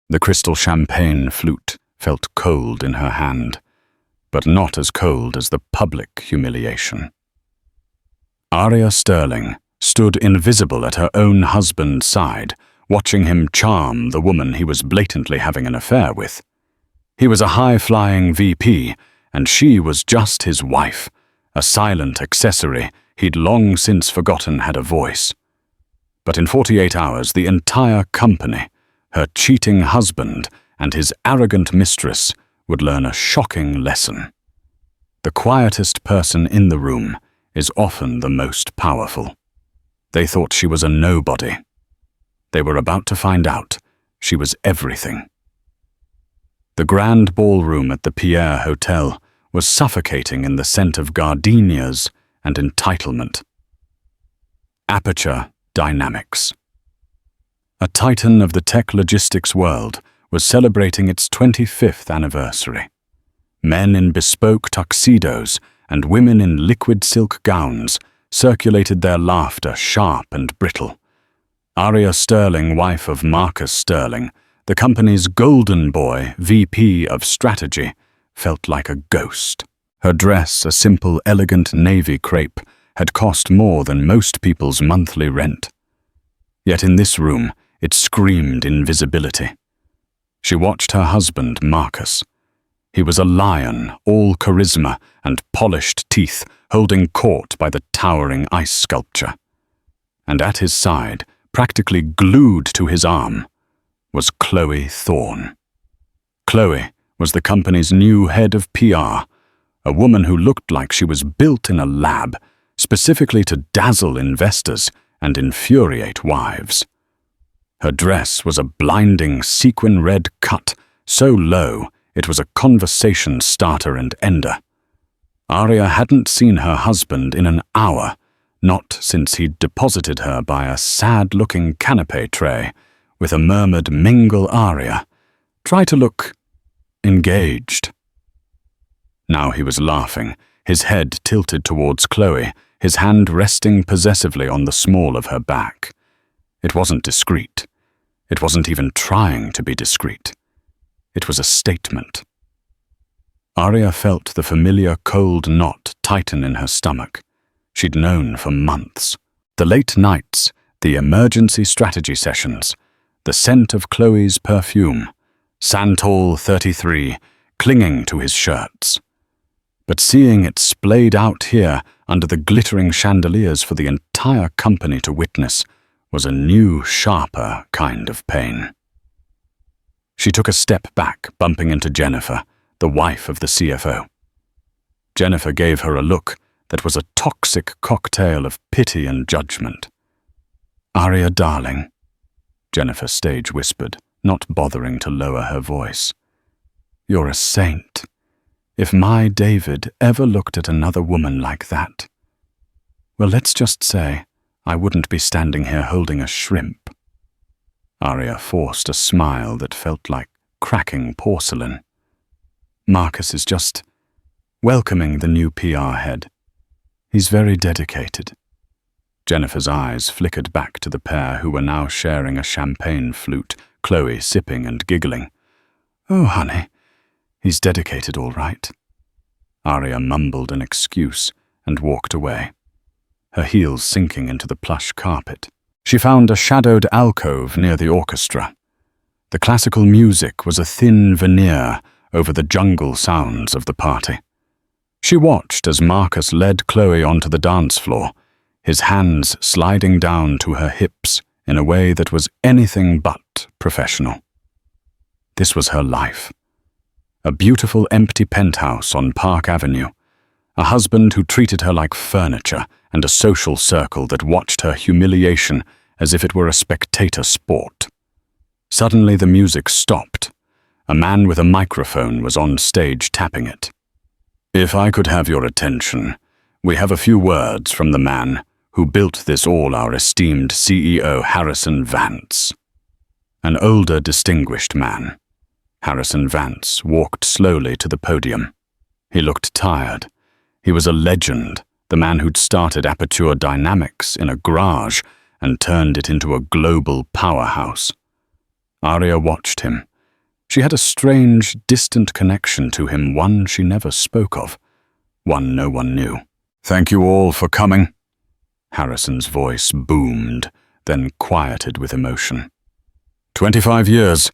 The crystal champagne flute felt cold in her hand, but not as cold as the public humiliation. Arya Sterling stood invisible at her own husband's side, watching him charm the woman he was blatantly having an affair with. He was a high-flying VP, and she was just his wife, a silent accessory he'd long since forgotten had a voice. But in 48 hours, the entire company, her cheating husband and his arrogant mistress, would learn a shocking lesson. The quietest person in the room is often the most powerful. They thought she was a nobody. They were about to find out she was everything. The grand ballroom at the Pierre Hotel was suffocating in the scent of gardenias and entitlement. Aperture Dynamics. A titan of the tech logistics world was celebrating its 25th anniversary. Men in bespoke tuxedos and women in liquid silk gowns circulated their laughter sharp and brittle. Arya Sterling, wife of Marcus Sterling, the company's golden boy, VP of strategy, felt like a ghost. Her dress, a simple, elegant navy crepe, had cost more than most people's monthly rent. Yet in this room, it screamed invisibility. She watched her husband, Marcus. He was a lion, all charisma and polished teeth, holding court by the towering ice sculpture. And at his side, practically glued to his arm, was Chloe Thorne. Chloe was the company's new head of PR, a woman who looked like she was built in a lab, specifically to dazzle investors and infuriate wives. Her dress was a blinding sequin-red cut, so low it was a conversation starter and ender. Arya hadn't seen her husband in an hour, not since he'd deposited her by a sad-looking canapé tray with a murmured, "Mingle, Arya. Try to look engaged." Now he was laughing, his head tilted towards Chloe, his hand resting possessively on the small of her back. It wasn't discreet. It wasn't even trying to be discreet. It was a statement. Arya felt the familiar cold knot tighten in her stomach. She'd known for months. The late nights, the emergency strategy sessions, the scent of Chloe's perfume, Santal 33 clinging to his shirts. But seeing it splayed out here under the glittering chandeliers for the entire company to witness was a new, sharper kind of pain. She took a step back, bumping into Jennifer, the wife of the CFO. Jennifer gave her a look that was a toxic cocktail of pity and judgment. "Arya, darling," Jennifer stage whispered, not bothering to lower her voice. "You're a saint. If my David ever looked at another woman like that, well, let's just say I wouldn't be standing here holding a shrimp." Arya forced a smile that felt like cracking porcelain. "Marcus is just welcoming the new PR head. He's very dedicated." Jennifer's eyes flickered back to the pair who were now sharing a champagne flute, Chloe sipping and giggling. "Oh, honey, he's dedicated all right." Arya mumbled an excuse and walked away, her heels sinking into the plush carpet. She found a shadowed alcove near the orchestra. The classical music was a thin veneer over the jungle sounds of the party. She watched as Marcus led Chloe onto the dance floor, his hands sliding down to her hips in a way that was anything but professional. This was her life. A beautiful empty penthouse on Park Avenue, a husband who treated her like furniture, and a social circle that watched her humiliation as if it were a spectator sport. Suddenly the music stopped. A man with a microphone was on stage tapping it. "If I could have your attention, we have a few words from the man who built this, all our esteemed CEO, Harrison Vance." An older, distinguished man. Harrison Vance walked slowly to the podium. He looked tired. He was a legend, the man who'd started Aperture Dynamics in a garage and turned it into a global powerhouse. Arya watched him, She had a strange, distant connection to him, one she never spoke of, one no one knew. "Thank you all for coming." Harrison's voice boomed, then quieted with emotion. 25 years.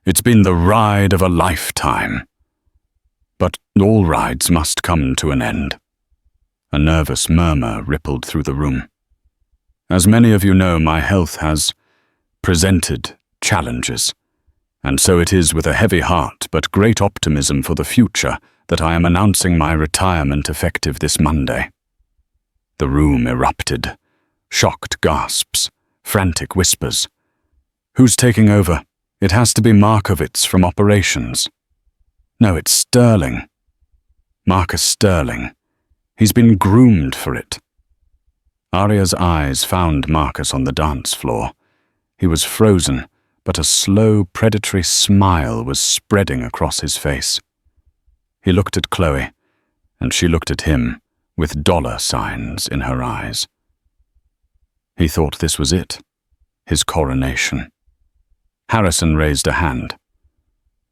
It's been the ride of a lifetime. But all rides must come to an end. A nervous murmur rippled through the room. As many of you know, my health has presented challenges, and so it is with a heavy heart but great optimism for the future that I am announcing my retirement effective this Monday. The room erupted. Shocked gasps, frantic whispers. "Who's taking over? It has to be Markovitz from operations." "No, it's Sterling. Marcus Sterling. He's been groomed for it." Arya's eyes found Marcus on the dance floor. He was frozen, but a slow, predatory smile was spreading across his face. He looked at Chloe, and she looked at him, with dollar signs in her eyes. He thought this was it, his coronation. Harrison raised a hand.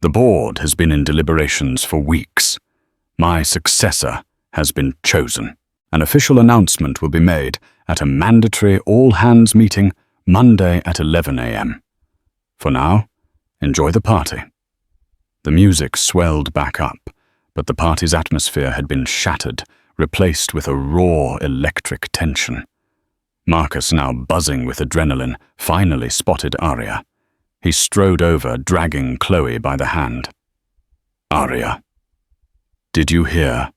"The board has been in deliberations for weeks. My successor has been chosen. An official announcement will be made at a mandatory all-hands meeting Monday at 11 a.m. For now, enjoy the party." The music swelled back up, but the party's atmosphere had been shattered, replaced with a raw electric tension. Marcus, now buzzing with adrenaline, finally spotted Arya. He strode over, dragging Chloe by the hand. "Arya, did you hear?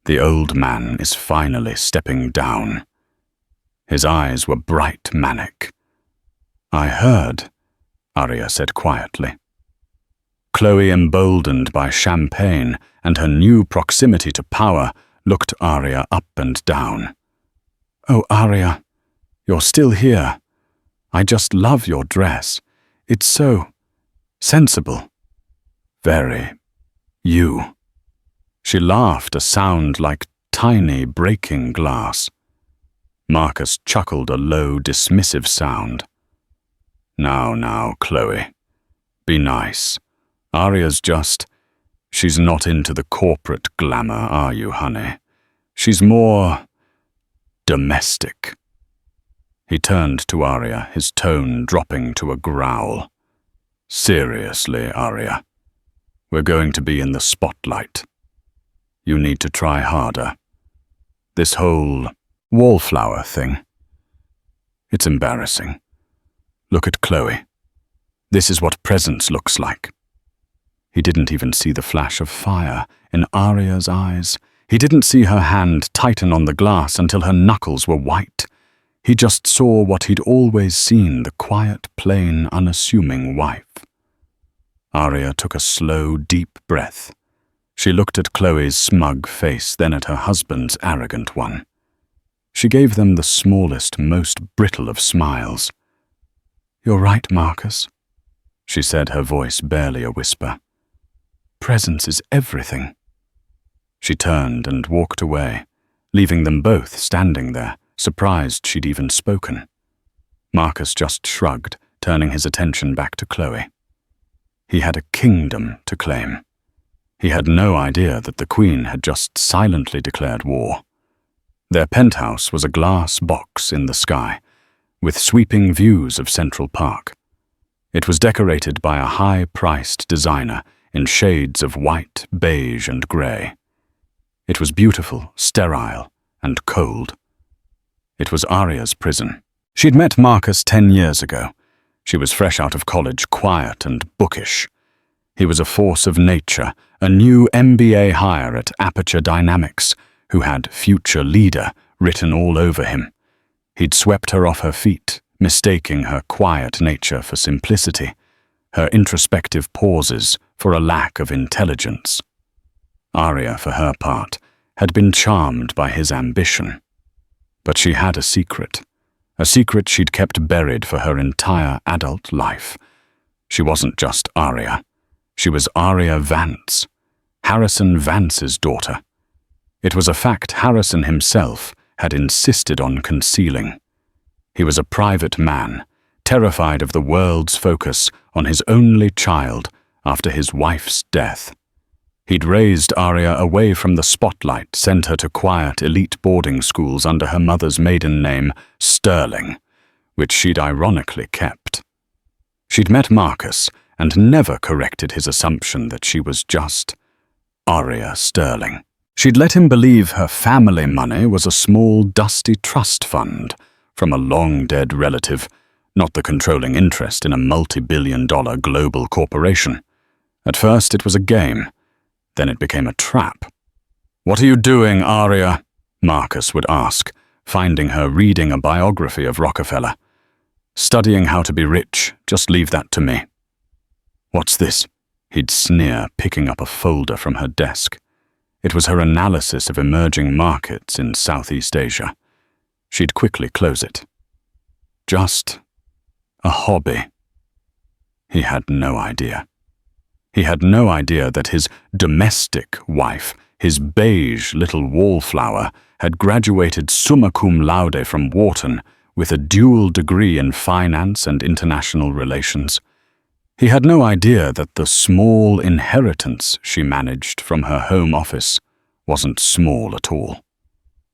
The old man is finally stepping down." His eyes were bright manic. "I heard," Arya said quietly. Chloe, emboldened by champagne and her new proximity to power, looked Arya up and down. "Oh, Arya, you're still here. I just love your dress. It's so sensible. Very you." She laughed, a sound like tiny breaking glass. Marcus chuckled, a low, dismissive sound. Now, Chloe. Be nice. Arya's she's not into the corporate glamour, are you, honey? She's more domestic." He turned to Arya, his tone dropping to a growl. "Seriously, Arya. We're going to be in the spotlight. You need to try harder. This whole wallflower thing. It's embarrassing. Look at Chloe. This is what presence looks like." He didn't even see the flash of fire in Arya's eyes. He didn't see her hand tighten on the glass until her knuckles were white. He just saw what he'd always seen, the quiet, plain, unassuming wife. Arya took a slow, deep breath. She looked at Chloe's smug face, then at her husband's arrogant one. She gave them the smallest, most brittle of smiles. "You're right, Marcus," she said, her voice barely a whisper. "Presence is everything." She turned and walked away, leaving them both standing there, surprised she'd even spoken. Marcus just shrugged, turning his attention back to Chloe. He had a kingdom to claim. He had no idea that the Queen had just silently declared war. Their penthouse was a glass box in the sky, with sweeping views of Central Park. It was decorated by a high-priced designer in shades of white, beige, and grey. It was beautiful, sterile, and cold. It was Arya's prison. She'd met Marcus 10 years ago. She was fresh out of college, quiet and bookish. He was a force of nature, a new MBA hire at Aperture Dynamics, who had future leader written all over him. He'd swept her off her feet, mistaking her quiet nature for simplicity, her introspective pauses for a lack of intelligence. Arya, for her part, had been charmed by his ambition. But she had a secret she'd kept buried for her entire adult life. She wasn't just Arya. She was Arya Vance, Harrison Vance's daughter. It was a fact Harrison himself had insisted on concealing. He was a private man, terrified of the world's focus on his only child, after his wife's death. He'd raised Arya away from the spotlight, sent her to quiet elite boarding schools under her mother's maiden name, Sterling, which she'd ironically kept. She'd met Marcus and never corrected his assumption that she was just Arya Sterling. She'd let him believe her family money was a small, dusty trust fund from a long-dead relative, not the controlling interest in a multi-billion-dollar global corporation. At first it was a game, then it became a trap. "What are you doing, Arya?" Marcus would ask, finding her reading a biography of Rockefeller. "Studying how to be rich, just leave that to me." "What's this?" He'd sneer, picking up a folder from her desk. It was her analysis of emerging markets in Southeast Asia. She'd quickly close it. Just a hobby. He had no idea. He had no idea that his domestic wife, his beige little wallflower, had graduated summa cum laude from Wharton with a dual degree in finance and international relations. He had no idea that the small inheritance she managed from her home office wasn't small at all.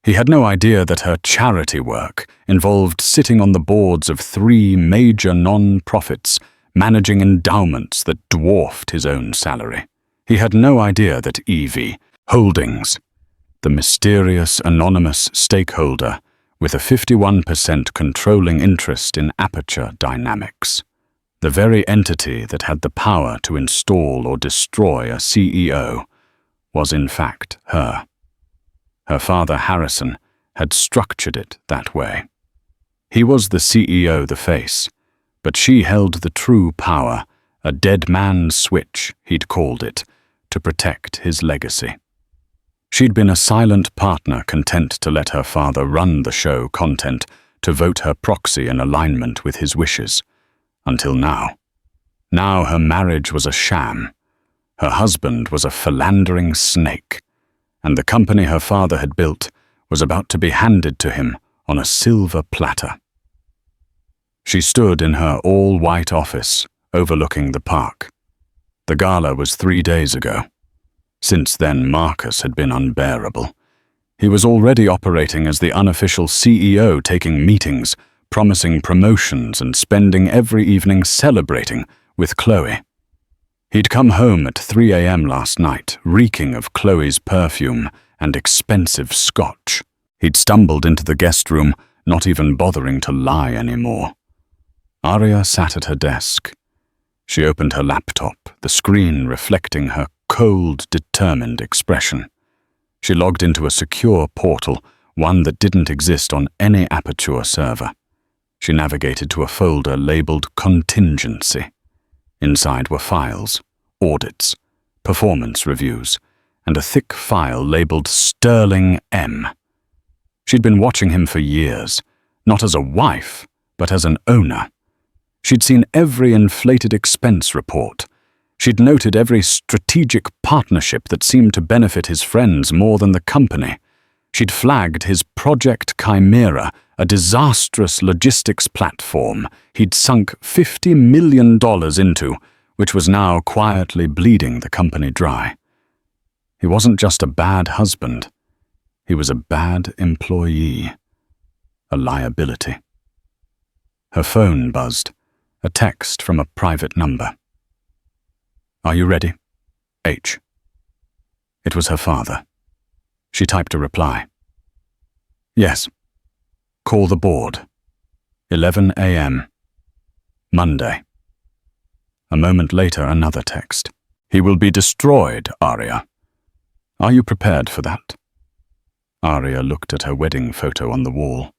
He had no idea that her charity work involved sitting on the boards of 3 major non-profits, managing endowments that dwarfed his own salary. He had no idea that Evie Holdings, the mysterious anonymous stakeholder with a 51% controlling interest in Aperture Dynamics, the very entity that had the power to install or destroy a CEO, was in fact her. Her father, Harrison, had structured it that way. He was the CEO, the face, but she held the true power, a dead man's switch, he'd called it, to protect his legacy. She'd been a silent partner content to let her father run the show content, to vote her proxy in alignment with his wishes. Until now. Now her marriage was a sham. Her husband was a philandering snake, and the company her father had built was about to be handed to him on a silver platter. She stood in her all-white office, overlooking the park. The gala was 3 days ago. Since then, Marcus had been unbearable. He was already operating as the unofficial CEO, taking meetings, promising promotions, and spending every evening celebrating with Chloe. He'd come home at 3 a.m. last night, reeking of Chloe's perfume and expensive scotch. He'd stumbled into the guest room, not even bothering to lie anymore. Arya sat at her desk. She opened her laptop, the screen reflecting her cold, determined expression. She logged into a secure portal, one that didn't exist on any Aperture server. She navigated to a folder labeled Contingency. Inside were files, audits, performance reviews, and a thick file labeled Sterling M. She'd been watching him for years, not as a wife, but as an owner. She'd seen every inflated expense report. She'd noted every strategic partnership that seemed to benefit his friends more than the company. She'd flagged his Project Chimera, a disastrous logistics platform he'd sunk $50 million into, which was now quietly bleeding the company dry. He wasn't just a bad husband. He was a bad employee. A liability. Her phone buzzed. A text from a private number. "Are you ready? H." It was her father. She typed a reply. "Yes. Call the board. 11 a.m. Monday." A moment later, another text. "He will be destroyed, Arya. Are you prepared for that?" Arya looked at her wedding photo on the wall.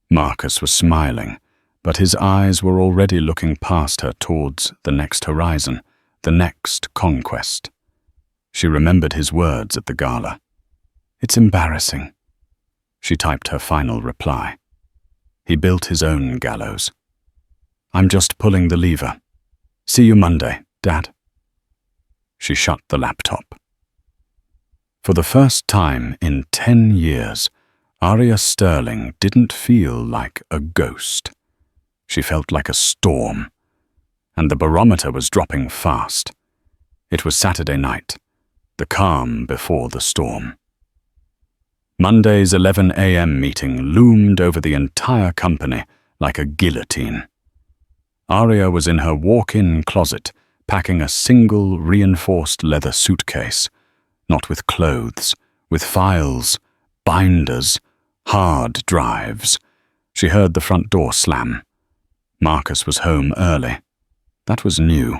Marcus was smiling, but his eyes were already looking past her towards the next horizon, the next conquest. She remembered his words at the gala. "It's embarrassing." She typed her final reply. He built his own gallows. "I'm just pulling the lever. See you Monday, Dad." She shut the laptop. For the first time in 10 years, Arya Sterling didn't feel like a ghost. She felt like a storm, and the barometer was dropping fast. It was Saturday night, the calm before the storm. Monday's 11 a.m. meeting loomed over the entire company like a guillotine. Aria was in her walk-in closet, packing a single reinforced leather suitcase, not with clothes, with files, binders, hard drives. She heard the front door slam. Marcus was home early. That was new.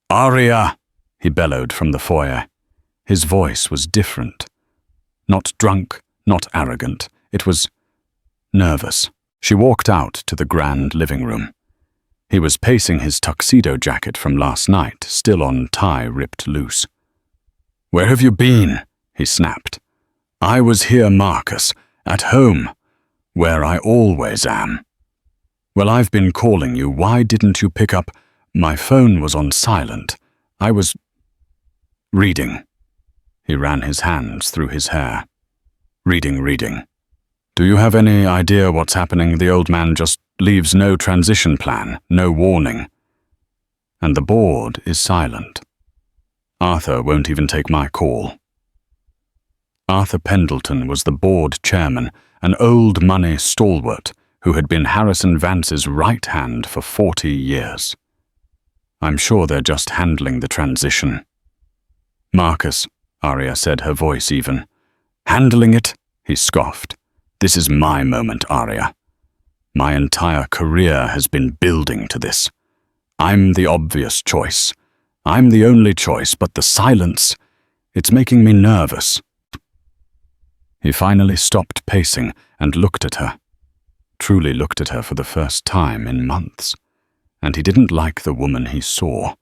"Aria!" he bellowed from the foyer. His voice was different. Not drunk, not arrogant. It was nervous. She walked out to the grand living room. He was pacing his tuxedo jacket from last night, still on tie ripped loose. "Where have you been?" he snapped. "I was here, Marcus, at home, where I always am." "Well, I've been calling you. Why didn't you pick up?" "My phone was on silent. I was reading." He ran his hands through his hair. Reading. "Do you have any idea what's happening? The old man just leaves no transition plan, no warning. And the board is silent. Arthur won't even take my call." Arthur Pendleton was the board chairman, an old money stalwart who had been Harrison Vance's right hand for 40 years. "I'm sure they're just handling the transition." "Marcus," Aria said, her voice even. "Handling it?" he scoffed. "This is my moment, Aria. My entire career has been building to this. I'm the obvious choice. I'm the only choice, but the silence, it's making me nervous." He finally stopped pacing and looked at her. Truly looked at her for the first time in months. And he didn't like the woman he saw.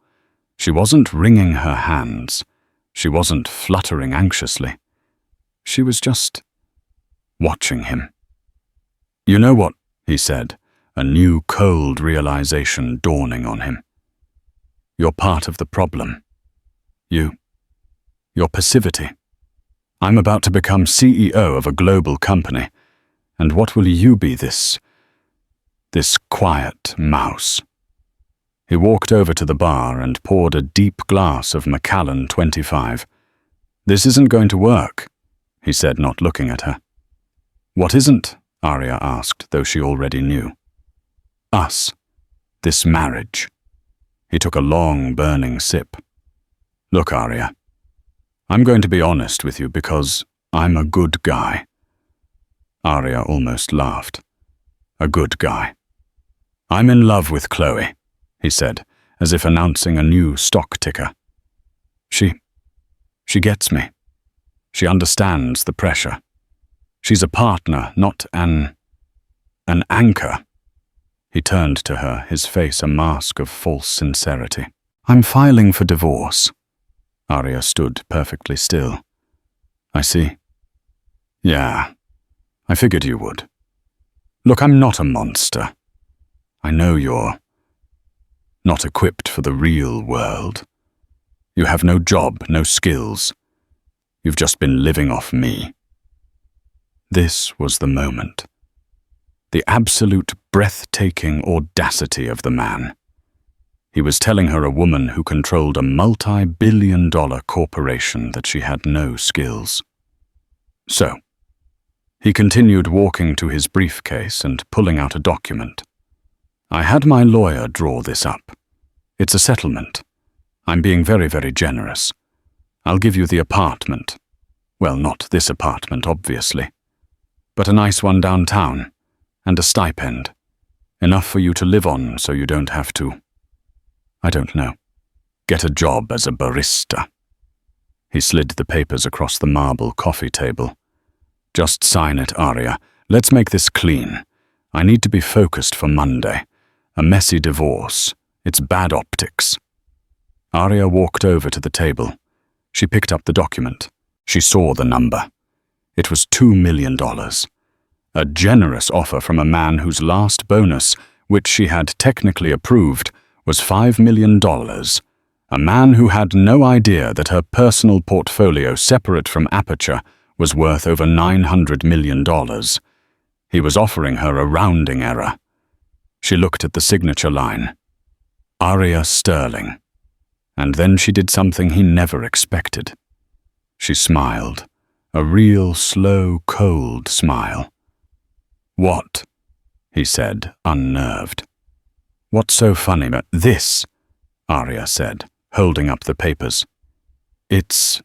She wasn't wringing her hands. She wasn't fluttering anxiously. She was just watching him. "You know what?" he said, a new cold realization dawning on him. "You're part of the problem. Your passivity. I'm about to become CEO of a global company, and what will you be, this quiet mouse?" He walked over to the bar and poured a deep glass of Macallan 25. "This isn't going to work," he said, not looking at her. "What isn't?" Aria asked, though she already knew. "Us. This marriage." He took a long, burning sip. "Look, Aria, I'm going to be honest with you because I'm a good guy." Aria almost laughed. "A good guy. I'm in love with Chloe," he said, as if announcing a new stock ticker. She gets me. She understands the pressure. She's a partner, not an anchor." He turned to her, his face a mask of false sincerity. "I'm filing for divorce." Aria stood perfectly still. "I see. Yeah, I figured you would. Look, I'm not a monster. I know you're not equipped for the real world. You have no job, no skills. You've just been living off me." This was the moment. The absolute breathtaking audacity of the man. He was telling her, a woman who controlled a multi-billion-dollar corporation, that she had no skills. So, he continued walking to his briefcase and pulling out a document. "I had my lawyer draw this up. It's a settlement. I'm being very, very generous. I'll give you the apartment. Well, not this apartment, obviously, but a nice one downtown, and a stipend. Enough for you to live on so you don't have to, I don't know, get a job as a barista." He slid the papers across the marble coffee table. "Just sign it, Aria. Let's make this clean. I need to be focused for Monday. A messy divorce. It's bad optics." Aria walked over to the table. She picked up the document. She saw the number. It was $2 million. A generous offer from a man whose last bonus, which she had technically approved, was $5 million. A man who had no idea that her personal portfolio, separate from Aperture, was worth over $900 million. He was offering her a rounding error. She looked at the signature line. Aria Sterling. And then she did something he never expected. She smiled, a real slow, cold smile. "What?" he said, unnerved. "What's so funny about this?" Arya said, holding up the papers. "It's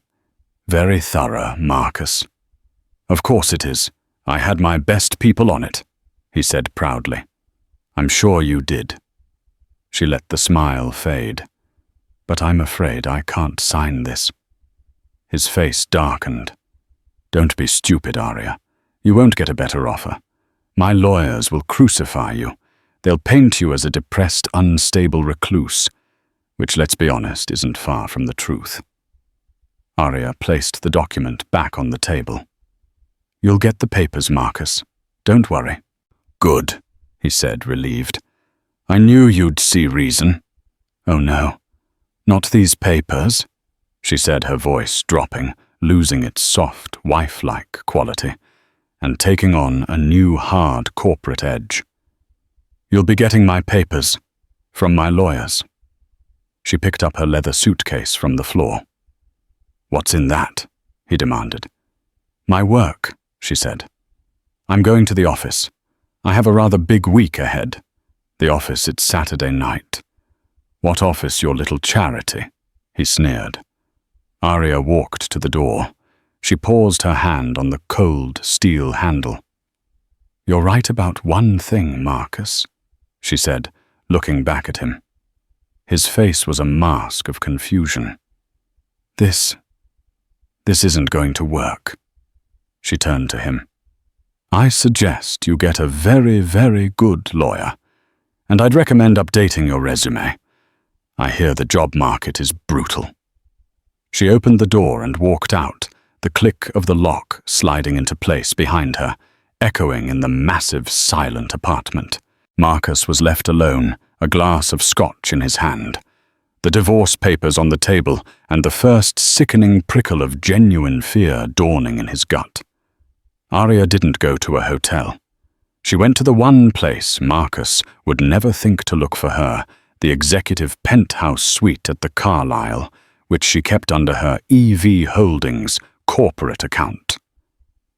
very thorough, Marcus." "Of course it is. I had my best people on it," he said proudly. "I'm sure you did." She let the smile fade. "But I'm afraid I can't sign this." His face darkened. "Don't be stupid, Arya. You won't get a better offer. My lawyers will crucify you. They'll paint you as a depressed, unstable recluse, which, let's be honest, isn't far from the truth." Arya placed the document back on the table. "You'll get the papers, Marcus. Don't worry." "Good," he said, relieved. "I knew you'd see reason." "Oh no, not these papers," she said, her voice dropping, losing its soft, wife-like quality, and taking on a new hard corporate edge. "You'll be getting my papers from my lawyers." She picked up her leather suitcase from the floor. "What's in that?" he demanded. "My work," she said. "I'm going to the office. I have a rather big week ahead. The office, it's Saturday night." "What office, your little charity?" he sneered. Arya walked to the door. She paused her hand on the cold steel handle. "You're right about one thing, Marcus," she said, looking back at him. His face was a mask of confusion. This isn't going to work." She turned to him. "I suggest you get a very, very good lawyer, and I'd recommend updating your resume. I hear the job market is brutal." She opened the door and walked out, the click of the lock sliding into place behind her, echoing in the massive, silent apartment. Marcus was left alone, a glass of scotch in his hand, the divorce papers on the table, and the first sickening prickle of genuine fear dawning in his gut. Arya didn't go to a hotel. She went to the one place Marcus would never think to look for her, the executive penthouse suite at the Carlyle, which she kept under her EV Holdings corporate account.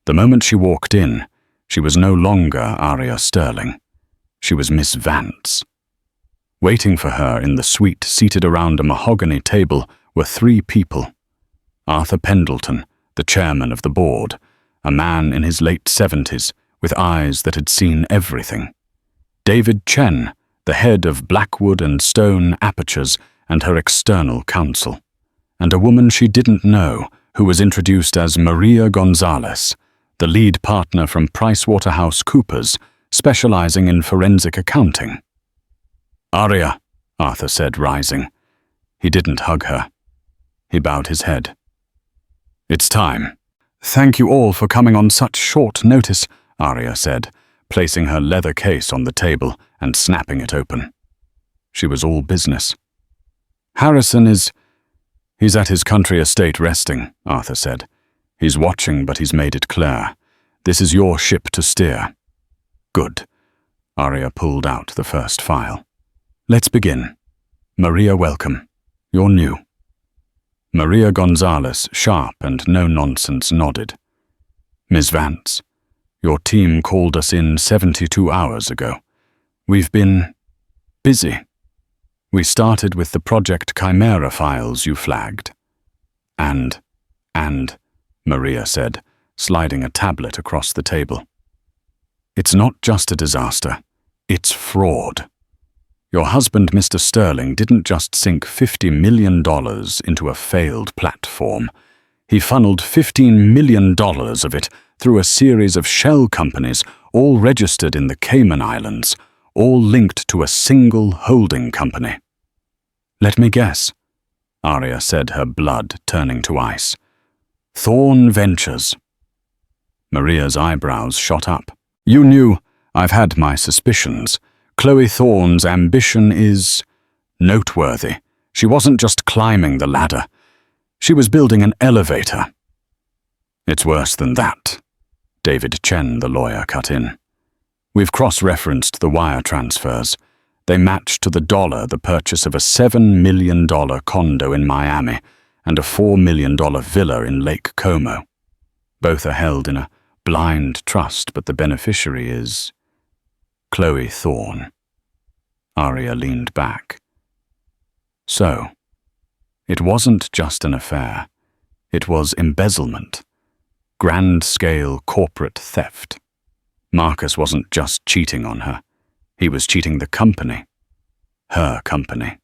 The moment she walked in, she was no longer Arya Sterling. She was Miss Vance. Waiting for her in the suite, seated around a mahogany table, were 3 people. Arthur Pendleton, the chairman of the board, a man in his late 70s, with eyes that had seen everything. David Chen, the head of Blackwood and Stone Apertures and her external counsel. And a woman she didn't know, who was introduced as Maria Gonzalez, the lead partner from PricewaterhouseCoopers, specializing in forensic accounting. "Arya," Arthur said, rising. He didn't hug her. He bowed his head. "It's time." "Thank you all for coming on such short notice," Arya said, placing her leather case on the table and snapping it open. She was all business. "Harrison he's at his country estate resting," Arthur said. "He's watching, but he's made it clear. This is your ship to steer." "Good." Arya pulled out the first file. "Let's begin. Maria, welcome. You're new." Maria Gonzalez, sharp and no-nonsense, nodded. "Ms. Vance, your team called us in 72 hours ago. We've been busy. We started with the Project Chimera files you flagged." And, Maria said, sliding a tablet across the table. "It's not just a disaster. It's fraud. Your husband, Mr. Sterling, didn't just sink $50 million into a failed platform. He funneled $15 million of it through a series of shell companies, all registered in the Cayman Islands, all linked to a single holding company." "Let me guess," Arya said, her blood turning to ice. "Thorn Ventures." Maria's eyebrows shot up. "You knew. I've had my suspicions. Chloe Thorne's ambition is noteworthy. She wasn't just climbing the ladder. She was building an elevator." "It's worse than that," David Chen, the lawyer, cut in. "We've cross-referenced the wire transfers. They matched to the dollar the purchase of a $7 million condo in Miami and a $4 million villa in Lake Como. Both are held in a blind trust, but the beneficiary is Chloe Thorne. Arya leaned back. So, it wasn't just an affair. It was embezzlement. Grand-scale corporate theft. Marcus wasn't just cheating on her. He was cheating the company. Her company.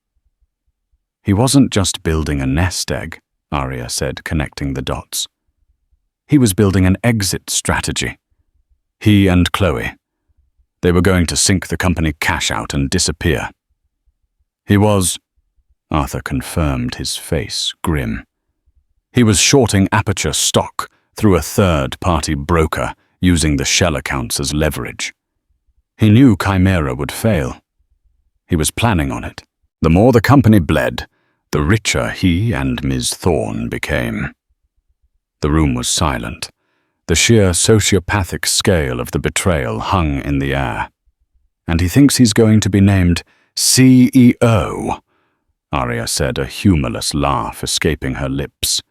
He wasn't just building a nest egg, Arya said, connecting the dots. He was building an exit strategy. He and Chloe. They were going to sink the company cash out and disappear. He was, Arthur confirmed, his face grim. He was shorting Aperture stock through a third-party broker using the shell accounts as leverage. He knew Chimera would fail. He was planning on it. The more the company bled, the richer he and Ms. Thorne became. The room was silent. The sheer sociopathic scale of the betrayal hung in the air. And he thinks he's going to be named CEO, Arya said, a humorless laugh escaping her lips.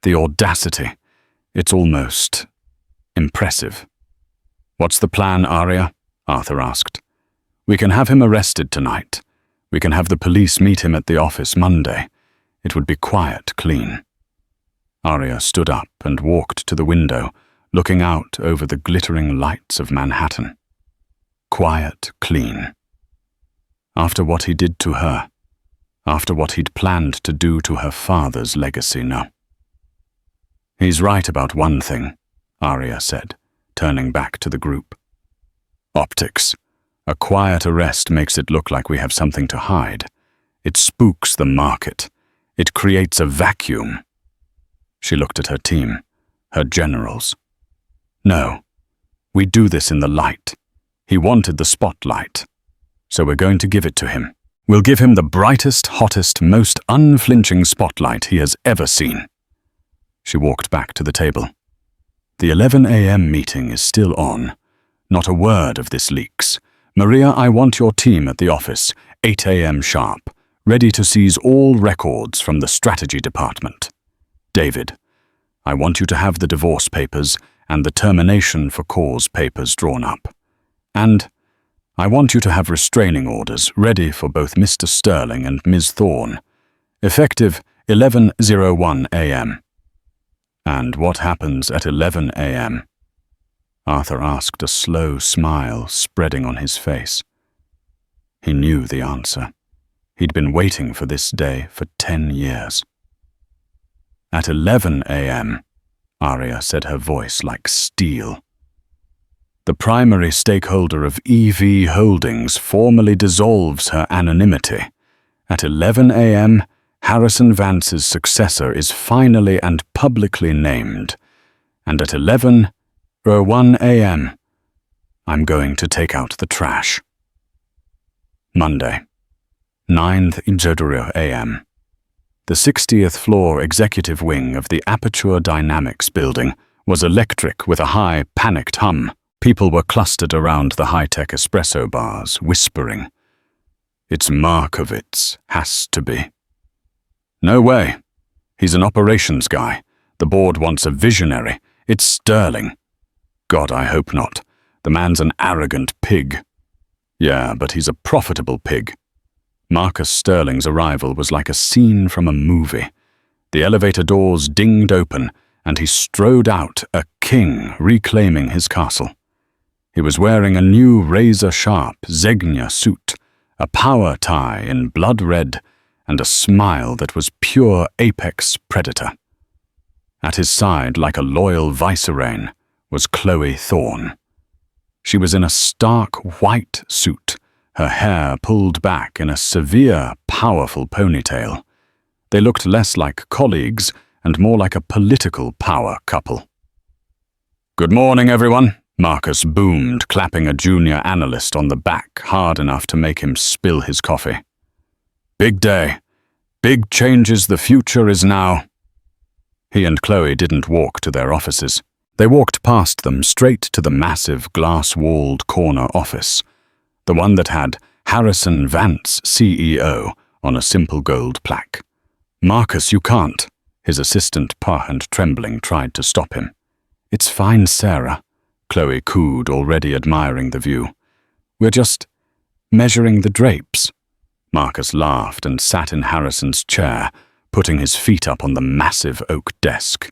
The audacity. It's almost impressive. What's the plan, Arya? Arthur asked. We can have him arrested tonight. We can have the police meet him at the office Monday. It would be quiet, clean. Arya stood up and walked to the window, looking out over the glittering lights of Manhattan. Quiet, clean. After what he did to her, after what he'd planned to do to her father's legacy, no. He's right about one thing, Arya said, turning back to the group. Optics. A quiet arrest makes it look like we have something to hide. It spooks the market. It creates a vacuum. She looked at her team, her generals. No, we do this in the light. He wanted the spotlight. So we're going to give it to him. We'll give him the brightest, hottest, most unflinching spotlight he has ever seen. She walked back to the table. The 11 a.m. meeting is still on. Not a word of this leaks. Maria, I want your team at the office, 8 a.m. sharp, ready to seize all records from the strategy department. David, I want you to have the divorce papers and the termination for cause papers drawn up. And I want you to have restraining orders ready for both Mr. Sterling and Ms. Thorne, effective 11:01 a.m. And what happens at 11 a.m.? Arthur asked, a slow smile spreading on his face. He knew the answer. He'd been waiting for this day for 10 years. At 11 a.m., Arya said, her voice like steel. The primary stakeholder of EV Holdings formally dissolves her anonymity. At 11 a.m., Harrison Vance's successor is finally and publicly named. And at 11:01 a.m., I'm going to take out the trash. Monday, 9:00 a.m. The 60th floor executive wing of the Aperture Dynamics building was electric with a high, panicked hum. People were clustered around the high-tech espresso bars, whispering. It's Markovitz, has to be. No way. He's an operations guy. The board wants a visionary. It's Sterling. God, I hope not. The man's an arrogant pig. Yeah, but he's a profitable pig. Marcus Sterling's arrival was like a scene from a movie. The elevator doors dinged open, and he strode out, a king reclaiming his castle. He was wearing a new razor-sharp Zegna suit, a power tie in blood red, and a smile that was pure apex predator. At his side, like a loyal vicereine, was Chloe Thorne. She was in a stark white suit, her hair pulled back in a severe, powerful ponytail. They looked less like colleagues and more like a political power couple. Good morning, everyone, Marcus boomed, clapping a junior analyst on the back hard enough to make him spill his coffee. Big day. Big changes, the future is now. He and Chloe didn't walk to their offices. They walked past them straight to the massive glass-walled corner office, the one that had Harrison Vance, CEO, on a simple gold plaque. "Marcus, you can't." His assistant, Pa and trembling, tried to stop him. "It's fine, Sarah," Chloe cooed, already admiring the view. "We're just measuring the drapes." Marcus laughed and sat in Harrison's chair, putting his feet up on the massive oak desk.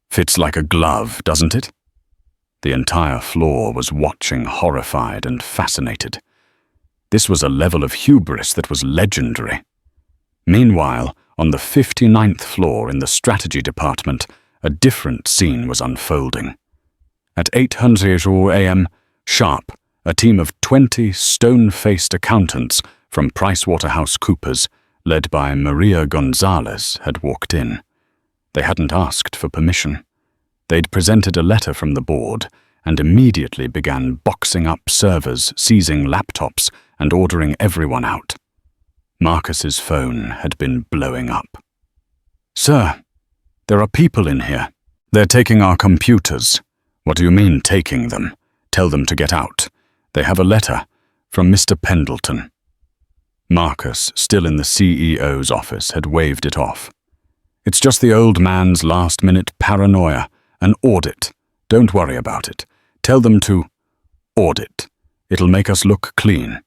"Fits like a glove, doesn't it?" The entire floor was watching, horrified and fascinated. This was a level of hubris that was legendary. Meanwhile, on the 59th floor in the strategy department, a different scene was unfolding. At 8:00 a.m. sharp, a team of 20 stone-faced accountants from PricewaterhouseCoopers, led by Maria Gonzalez, had walked in. They hadn't asked for permission. They'd presented a letter from the board and immediately began boxing up servers, seizing laptops, and ordering everyone out. Marcus's phone had been blowing up. "Sir, there are people in here. They're taking our computers." "What do you mean, taking them? Tell them to get out. They have a letter from Mr. Pendleton." Marcus, still in the CEO's office, had waved it off. "It's just the old man's last-minute paranoia. An audit. Don't worry about it. Tell them to audit. It'll make us look clean."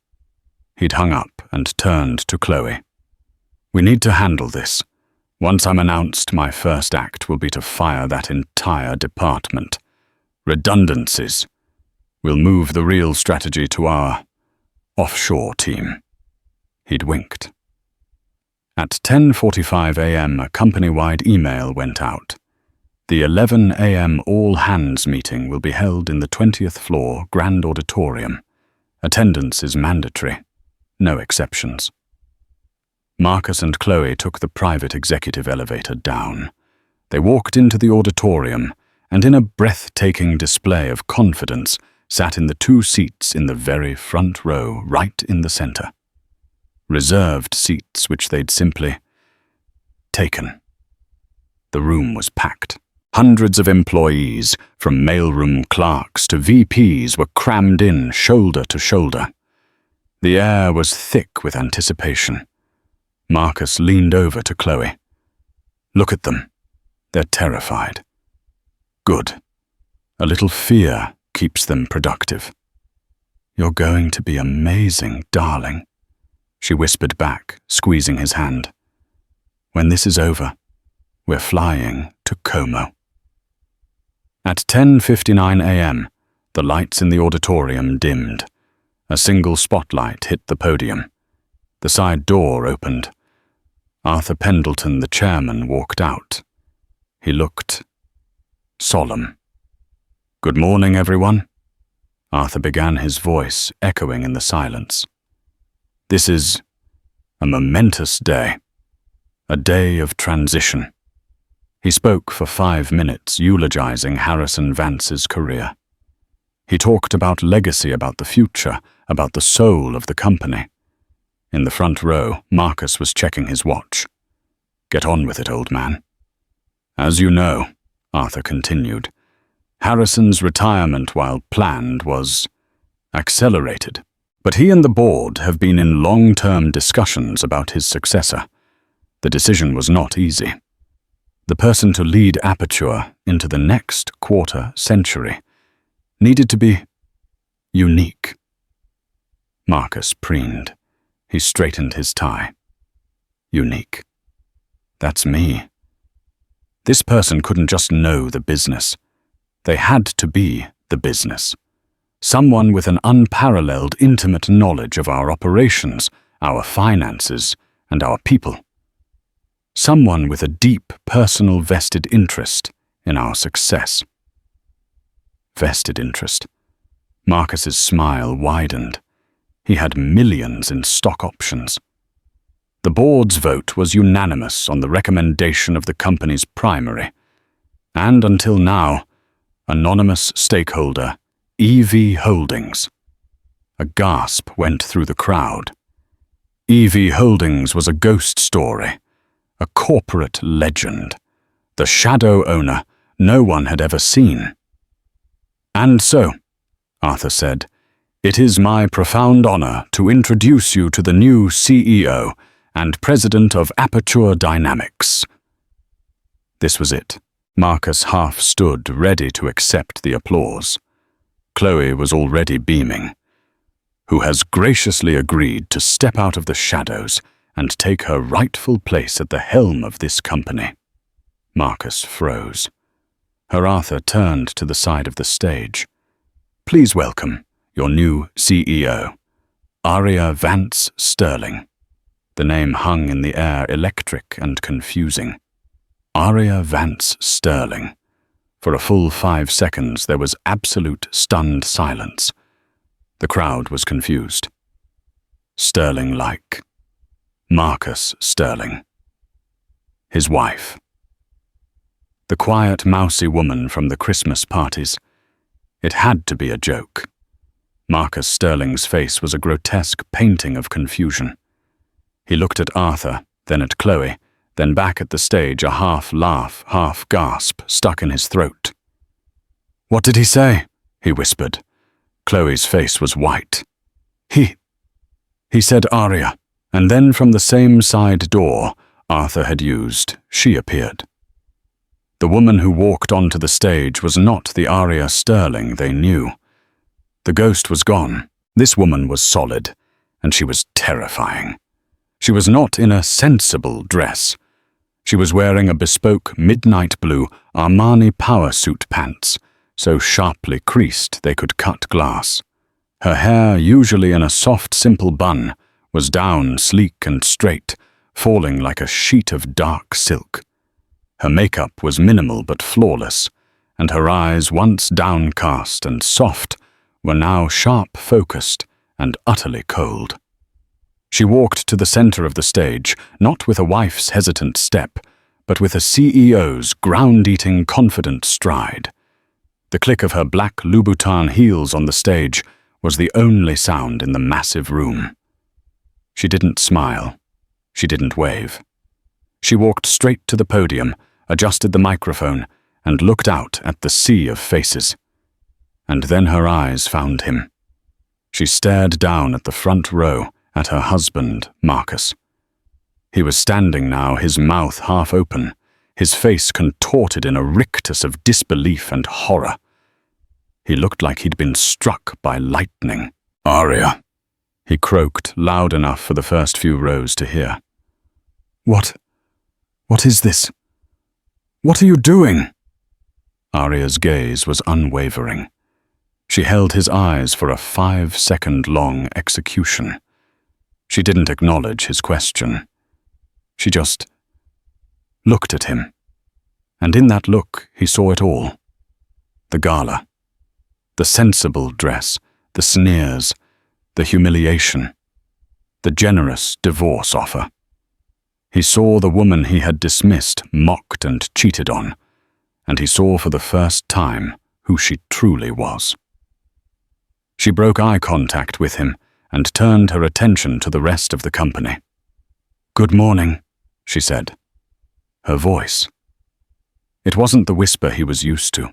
He'd hung up and turned to Chloe. "We need to handle this. Once I'm announced, my first act will be to fire that entire department. Redundancies. We'll move the real strategy to our offshore team." He'd winked. At 10:45 a.m., a company-wide email went out. The 11 a.m. all-hands meeting will be held in the 20th floor Grand Auditorium. Attendance is mandatory. No exceptions. Marcus and Chloe took the private executive elevator down. They walked into the auditorium and, in a breathtaking display of confidence, sat in the 2 seats in the very front row, right in the center. Reserved seats which they'd simply taken. The room was packed. Hundreds of employees, from mailroom clerks to VPs, were crammed in, shoulder to shoulder. The air was thick with anticipation. Marcus leaned over to Chloe. "Look at them. They're terrified." "Good. A little fear keeps them productive." "You're going to be amazing, darling," she whispered back, squeezing his hand. "When this is over, we're flying to Como." At 10:59 a.m., the lights in the auditorium dimmed. A single spotlight hit the podium. The side door opened. Arthur Pendleton, the chairman, walked out. He looked solemn. "Good morning, everyone." Arthur began, his voice echoing in the silence. "This is a momentous day. A day of transition." He spoke for 5 minutes, eulogizing Harrison Vance's career. He talked about legacy, about the future, about the soul of the company. In the front row, Marcus was checking his watch. "Get on with it, old man." "As you know," Arthur continued, "Harrison's retirement, while planned, was accelerated. But he and the board have been in long-term discussions about his successor. The decision was not easy. The person to lead Aperture into the next quarter-century needed to be unique." Marcus preened. He straightened his tie. "Unique. That's me." This person couldn't just know the business. They had to be the business. Someone with an unparalleled, intimate knowledge of our operations, our finances, and our people. Someone with a deep, personal vested interest in our success. Vested interest. Marcus's smile widened. He had millions in stock options. The board's vote was unanimous on the recommendation of the company's primary, and until now, anonymous stakeholder, EV Holdings. A gasp went through the crowd. EV Holdings was a ghost story, a corporate legend, the shadow owner no one had ever seen. "And so," Arthur said, It is my profound honor to introduce you to the new CEO and president of Aperture Dynamics. This was it. Marcus half stood, ready to accept the applause. Chloe was already beaming. Who has graciously agreed to step out of the shadows and take her rightful place at the helm of this company. Marcus froze. Her Arthur turned to the side of the stage. Please welcome your new CEO, Aria Vance Sterling. The name hung in the air, electric and confusing. Aria Vance Sterling. For a full 5 seconds there was absolute stunned silence. The crowd was confused. Sterling-like. Marcus Sterling. His wife. The quiet, mousy woman from the Christmas parties. It had to be a joke. Marcus Sterling's face was a grotesque painting of confusion. He looked at Arthur, then at Chloe, then back at the stage, a half laugh, half gasp stuck in his throat. "What did he say?" he whispered. Chloe's face was white. He said Aria, and then from the same side door Arthur had used, she appeared. The woman who walked onto the stage was not the Aria Sterling they knew. The ghost was gone. This woman was solid, and she was terrifying. She was not in a sensible dress. She was wearing a bespoke midnight blue Armani power suit pants, so sharply creased they could cut glass. Her hair, usually in a soft, simple bun, was down, sleek and straight, falling like a sheet of dark silk. Her makeup was minimal but flawless, and her eyes, once downcast and soft, were now sharp-focused and utterly cold. She walked to the center of the stage, not with a wife's hesitant step, but with a CEO's ground-eating, confident stride. The click of her black Louboutin heels on the stage was the only sound in the massive room. She didn't smile. She didn't wave. She walked straight to the podium, adjusted the microphone, and looked out at the sea of faces. And then her eyes found him. She stared down at the front row, at her husband, Marcus. He was standing now, his mouth half open, his face contorted in a rictus of disbelief and horror. He looked like he'd been struck by lightning. "Aria," he croaked, loud enough for the first few rows to hear. What is this? What are you doing?" Aria's gaze was unwavering. She held his eyes for a 5-second-long execution. She didn't acknowledge his question. She just looked at him. And in that look, he saw it all. The gala. The sensible dress. The sneers. The humiliation. The generous divorce offer. He saw the woman he had dismissed, mocked and cheated on. And he saw for the first time who she truly was. She broke eye contact with him and turned her attention to the rest of the company. "Good morning," she said. Her voice. It wasn't the whisper he was used to.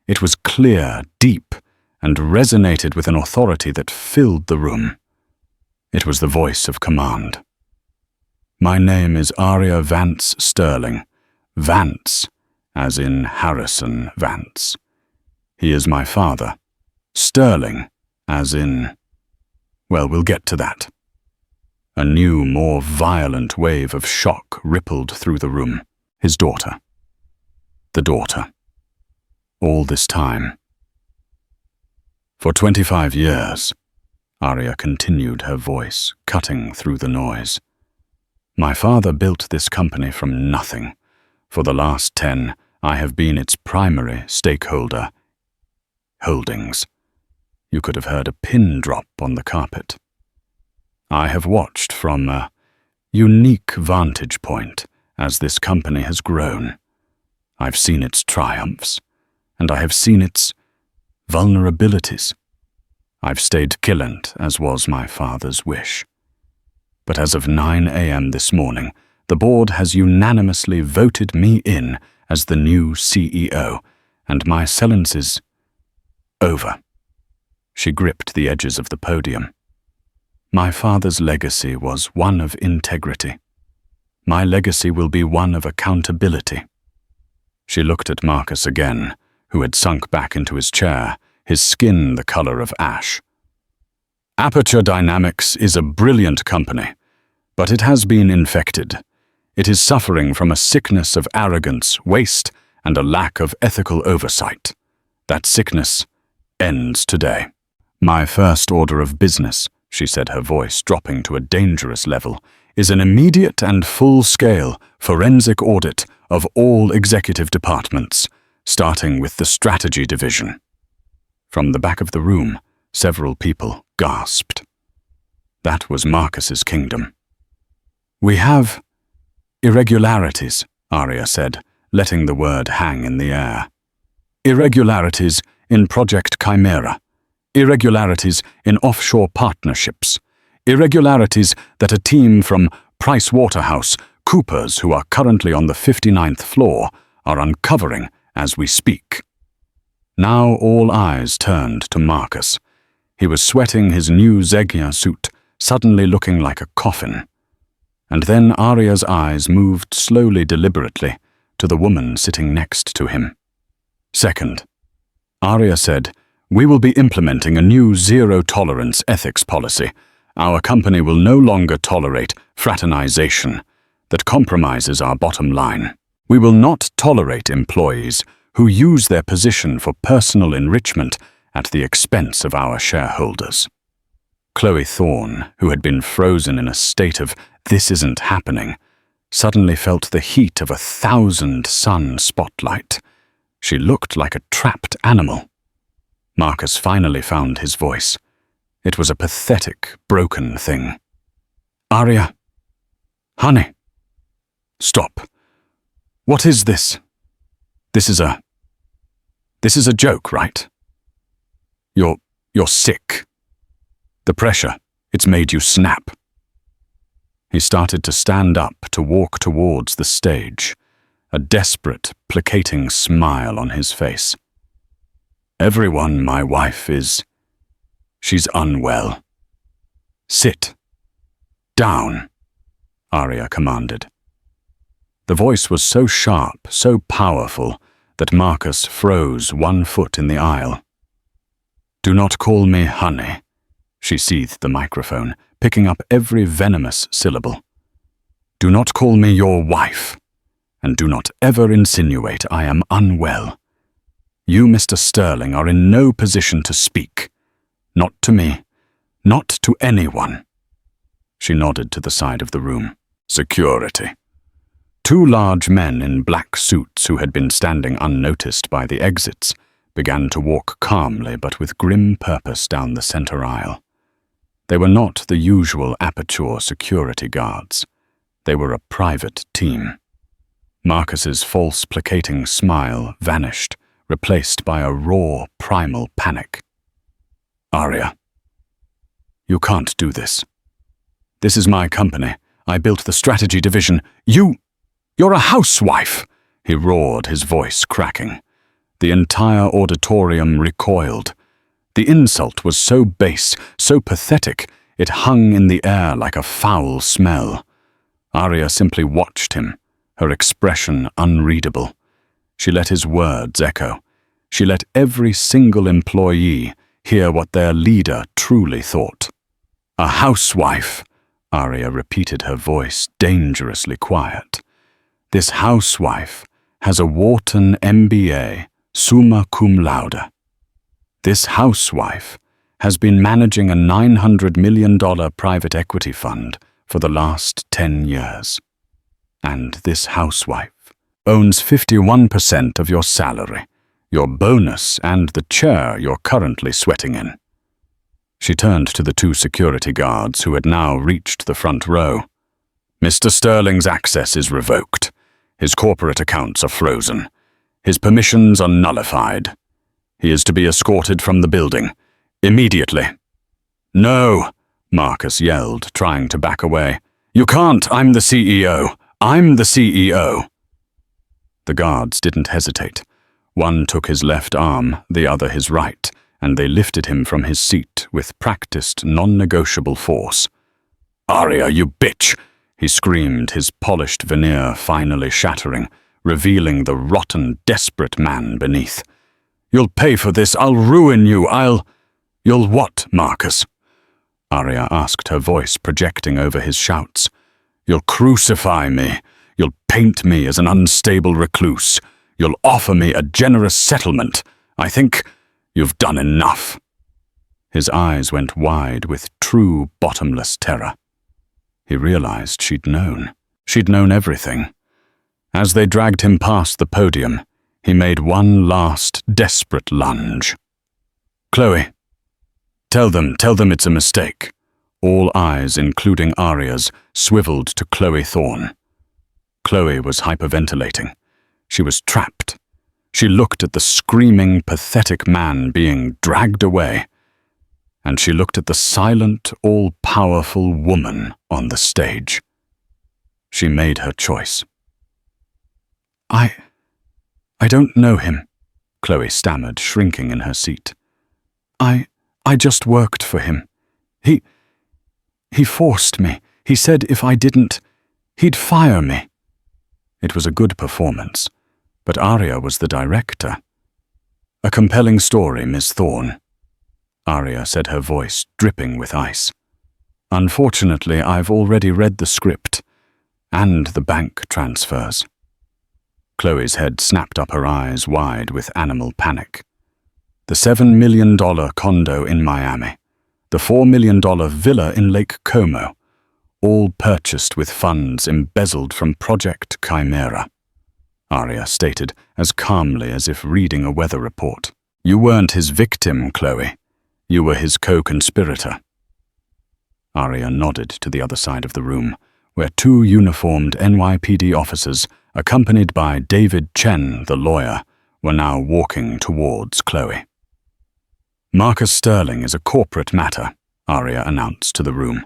It was clear, deep, and resonated with an authority that filled the room. It was the voice of command. "My name is Aria Vance Sterling. Vance, as in Harrison Vance. He is my father. Sterling, as in... well, we'll get to that." A new, more violent wave of shock rippled through the room. His daughter. The daughter. All this time. "For 25 years, Aria continued, her voice cutting through the noise. "My father built this company from nothing. For the last 10, I have been its primary stakeholder. Holdings. You could have heard a pin drop on the carpet. I have watched from a unique vantage point as this company has grown. I've seen its triumphs, and I have seen its vulnerabilities. I've stayed killant, as was my father's wish. But as of 9 a.m. this morning, the board has unanimously voted me in as the new CEO, and my silence is over." She gripped the edges of the podium. My father's legacy was one of integrity. My legacy will be one of accountability. She looked at Marcus again, who had sunk back into his chair, his skin the color of ash. Aperture Dynamics is a brilliant company, but it has been infected. It is suffering from a sickness of arrogance, waste, and a lack of ethical oversight. That sickness ends today. My first order of business, she said, her voice dropping to a dangerous level, is an immediate and full-scale forensic audit of all executive departments, starting with the strategy division. From the back of the room, several people gasped. That was Marcus's kingdom. We have irregularities, Arya said, letting the word hang in the air. Irregularities in Project Chimera. Irregularities in offshore partnerships. Irregularities that a team from PricewaterhouseCoopers, who are currently on the 59th floor, are uncovering as we speak. Now all eyes turned to Marcus. He was sweating his new Zegna suit, suddenly looking like a coffin. And then Arya's eyes moved slowly, deliberately, to the woman sitting next to him. Second, Arya said, we will be implementing a new zero-tolerance ethics policy. Our company will no longer tolerate fraternization that compromises our bottom line. We will not tolerate employees who use their position for personal enrichment at the expense of our shareholders. Chloe Thorne, who had been frozen in a state of "this isn't happening," suddenly felt the heat of 1,000 sun spotlight. She looked like a trapped animal. Marcus finally found his voice. It was a pathetic, broken thing. Arya. Honey. Stop. What is this? This is a joke, right? You're sick. The pressure, it's made you snap. He started to stand up, to walk towards the stage, a desperate, placating smile on his face. Everyone, my wife, she's unwell. Sit. Down, Arya commanded. The voice was so sharp, so powerful, that Marcus froze 1 foot in the aisle. Do not call me honey, she seethed the microphone, picking up every venomous syllable. Do not call me your wife, and do not ever insinuate I am unwell. You, Mr. Sterling, are in no position to speak. Not to me, not to anyone. She nodded to the side of the room. Security. 2 large men in black suits who had been standing unnoticed by the exits began to walk calmly but with grim purpose down the center aisle. They were not the usual Aperture security guards. They were a private team. Marcus's false placating smile vanished, replaced by a raw, primal panic. Arya, you can't do this. This is my company. I built the strategy division. You're a housewife, he roared, his voice cracking. The entire auditorium recoiled. The insult was so base, so pathetic, it hung in the air like a foul smell. Arya simply watched him, her expression unreadable. She let his words echo. She let every single employee hear what their leader truly thought. A housewife, Arya repeated, her voice dangerously quiet. This housewife has a Wharton MBA, summa cum laude. This housewife has been managing a $900 million private equity fund for the last 10 years. And this housewife owns 51% of your salary, your bonus, and the chair you're currently sweating in. She turned to the 2 security guards who had now reached the front row. Mr. Sterling's access is revoked. His corporate accounts are frozen. His permissions are nullified. He is to be escorted from the building, immediately. No, Marcus yelled, trying to back away. You can't, I'm the CEO. I'm the CEO. The guards didn't hesitate. One took his left arm, the other his right, and they lifted him from his seat with practiced, non-negotiable force. "Arya, you bitch!" he screamed, his polished veneer finally shattering, revealing the rotten, desperate man beneath. "You'll pay for this. I'll ruin you. You'll what, Marcus?" Arya asked, her voice projecting over his shouts. "You'll crucify me. You'll paint me as an unstable recluse. You'll offer me a generous settlement. I think you've done enough." His eyes went wide with true, bottomless terror. He realized she'd known. She'd known everything. As they dragged him past the podium, he made one last, desperate lunge. "Chloe, tell them it's a mistake." All eyes, including Arya's, swiveled to Chloe Thorne. Chloe was hyperventilating. She was trapped. She looked at the screaming, pathetic man being dragged away, and she looked at the silent, all-powerful woman on the stage. She made her choice. I don't know him," Chloe stammered, shrinking in her seat. I just worked for him. He forced me. He said if I didn't, he'd fire me." It was a good performance, but Arya was the director. "A compelling story, Miss Thorne," Arya said, her voice dripping with ice. "Unfortunately, I've already read the script and the bank transfers." Chloe's head snapped up, her eyes wide with animal panic. The $7 million condo in Miami, the $4 million villa in Lake Como, all purchased with funds embezzled from Project Chimera, Arya stated as calmly as if reading a weather report. "You weren't his victim, Chloe. You were his co-conspirator." Arya nodded to the other side of the room, where two uniformed NYPD officers, accompanied by David Chen, the lawyer, were now walking towards Chloe. "Marcus Sterling is a corporate matter," Arya announced to the room.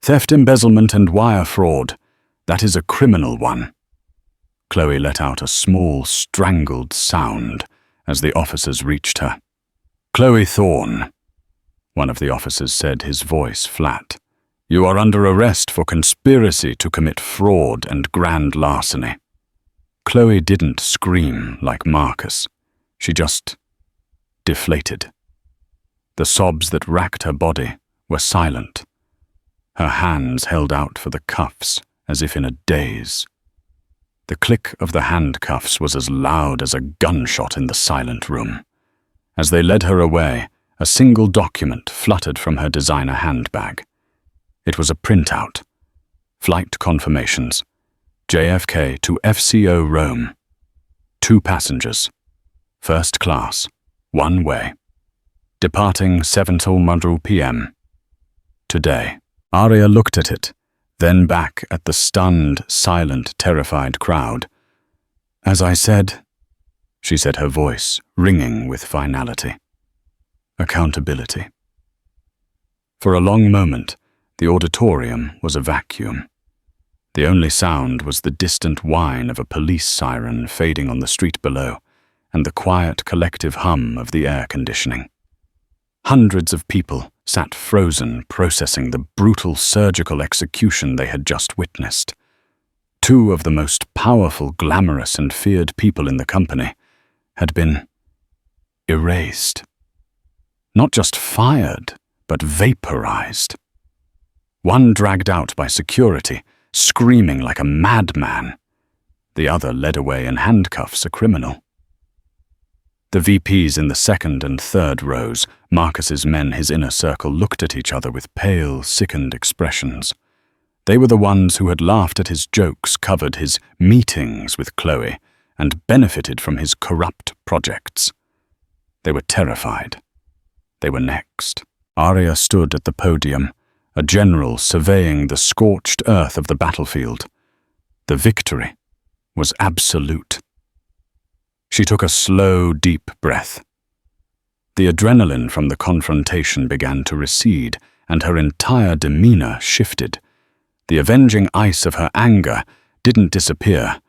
"Theft, embezzlement, and wire fraud. That is a criminal one." Chloe let out a small, strangled sound as the officers reached her. "Chloe Thorne," one of the officers said, his voice flat. "You are under arrest for conspiracy to commit fraud and grand larceny." Chloe didn't scream like Marcus. She just deflated. The sobs that racked her body were silent. Her hands held out for the cuffs as if in a daze. The click of the handcuffs was as loud as a gunshot in the silent room. As they led her away, a single document fluttered from her designer handbag. It was a printout. Flight confirmations. JFK to FCO Rome. 2 passengers. First class. 1 way. Departing 7:00 p.m. Today. Arya looked at it, then back at the stunned, silent, terrified crowd. "As I said," she said, her voice ringing with finality. "Accountability." For a long moment, the auditorium was a vacuum. The only sound was the distant whine of a police siren fading on the street below, and the quiet, collective hum of the air conditioning. Hundreds of people sat frozen, processing the brutal surgical execution they had just witnessed. 2 of the most powerful, glamorous, and feared people in the company had been erased. Not just fired, but vaporized. One dragged out by security, screaming like a madman. The other led away in handcuffs, a criminal. The VPs in the second and third rows, Marcus's men, his inner circle, looked at each other with pale, sickened expressions. They were the ones who had laughed at his jokes, covered his meetings with Chloe, and benefited from his corrupt projects. They were terrified. They were next. Arya stood at the podium, a general surveying the scorched earth of the battlefield. The victory was absolute. She took a slow, deep breath. The adrenaline from the confrontation began to recede, and her entire demeanor shifted. The avenging ice of her anger didn't disappear,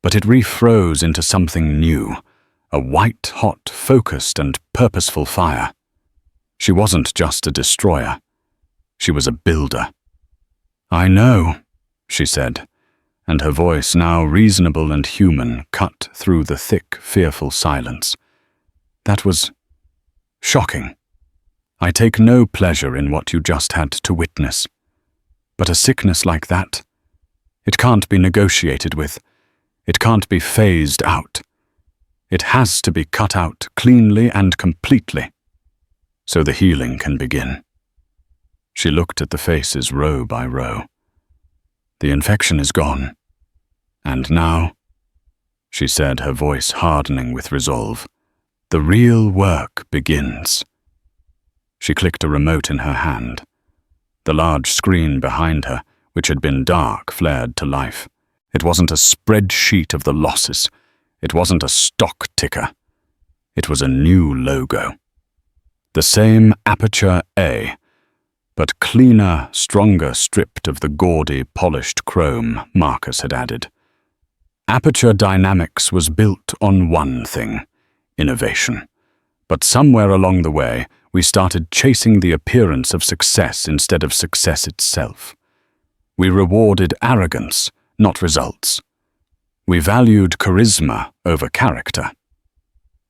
but it refroze into something new, a white-hot, focused and purposeful fire. She wasn't just a destroyer. She was a builder. "I know," she said, and her voice, now reasonable and human, cut through the thick, fearful silence. "That was shocking. I take no pleasure in what you just had to witness. But a sickness like that, it can't be negotiated with. It can't be phased out. It has to be cut out cleanly and completely, so the healing can begin." She looked at the faces row by row. "The infection is gone. And now," she said, her voice hardening with resolve, "the real work begins." She clicked a remote in her hand. The large screen behind her, which had been dark, flared to life. It wasn't a spreadsheet of the losses. It wasn't a stock ticker. It was a new logo. The same Aperture A, but cleaner, stronger stripped of the gaudy, polished chrome Marcus had added. Aperture Dynamics was built on one thing: innovation. But somewhere along the way, we started chasing the appearance of success instead of success itself. We rewarded arrogance, not results. We valued charisma over character.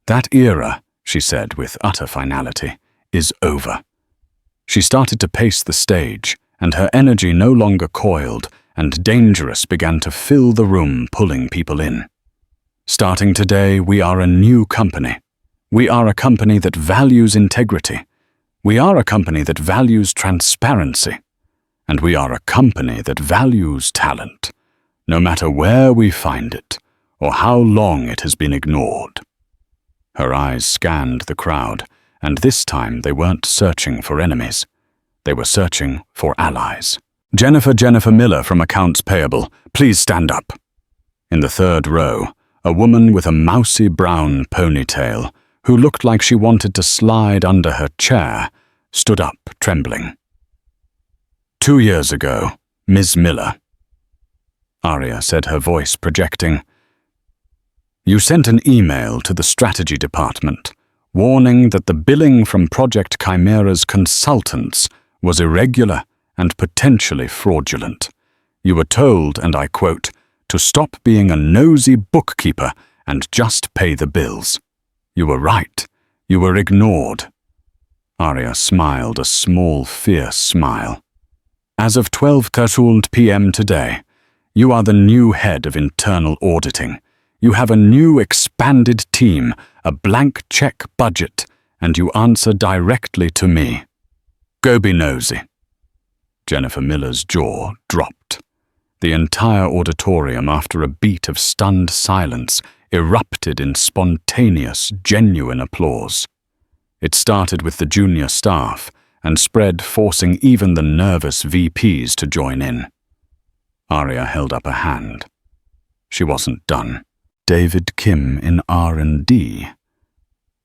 "That era," she said with utter finality, "is over." She started to pace the stage, and her energy no longer coiled, and dangerous began to fill the room, pulling people in. "Starting today, we are a new company. We are a company that values integrity. We are a company that values transparency. And we are a company that values talent, no matter where we find it, or how long it has been ignored." Her eyes scanned the crowd, and this time they weren't searching for enemies. They were searching for allies. Jennifer Miller from Accounts Payable, please stand up." In the third row, a woman with a mousy brown ponytail, who looked like she wanted to slide under her chair, stood up, trembling. "2 years ago, Ms. Miller," Aria said, her voice projecting, "you sent an email to the strategy department warning that the billing from Project Chimera's consultants was irregular and potentially fraudulent. You were told, and I quote, to stop being a nosy bookkeeper and just pay the bills. You were right. You were ignored." Aria smiled, a small, fierce smile. "As of 12:30 p.m. today, you are the new head of internal auditing. You have a new expanded team, a blank check budget, and you answer directly to me. Go be nosy." Jennifer Miller's jaw dropped. The entire auditorium, after a beat of stunned silence, erupted in spontaneous, genuine applause. It started with the junior staff and spread, forcing even the nervous VPs to join in. Aria held up a hand. She wasn't done. "David Kim in R&D.